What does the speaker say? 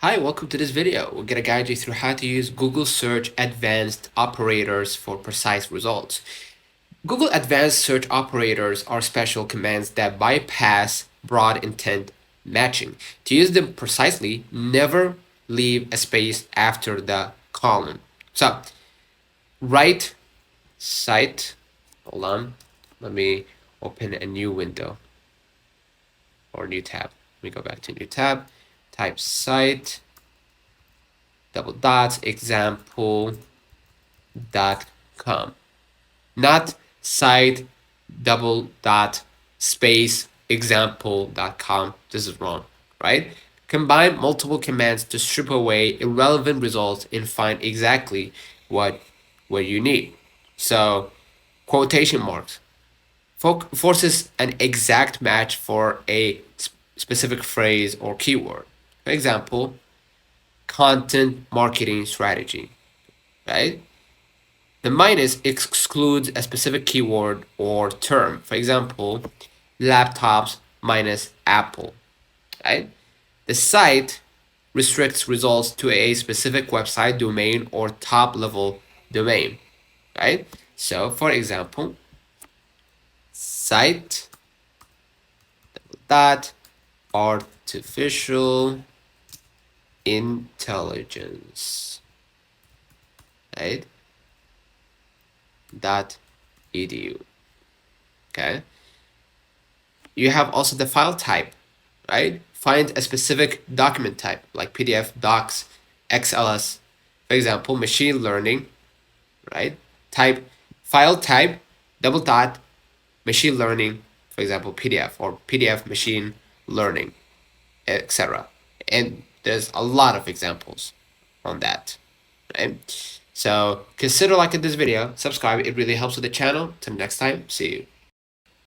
Hi, welcome to this video. We're going to guide you through how to use Google Search Advanced Operators for precise results. Google Advanced Search Operators are special commands that bypass broad intent matching. To use them precisely, never leave a space after the column. So, write site, hold on, let me open a new window or new tab. Let me go back to new tab, type site, double dots, example.com, not site double dot space example.com. This is wrong, right? Combine multiple commands to strip away irrelevant results and find exactly what you need. So, quotation marks forces an exact match for a specific phrase or keyword. For example, content marketing strategy, right? The minus excludes a specific keyword or term. For example, laptops minus Apple, right? The site restricts results to a specific website domain or top level domain, right? So, for example, site dot artificial intelligence, right? Dot edu. Okay. You have also the file type, right? Find a specific document type like PDF, Docs, XLS. For example, machine learning, right? Type file type double dot machine learning. For example, PDF or PDF machine learning, etc. And there's a lot of examples on that, right? So consider liking this video, subscribe. It really helps with the channel. Till next time, see you.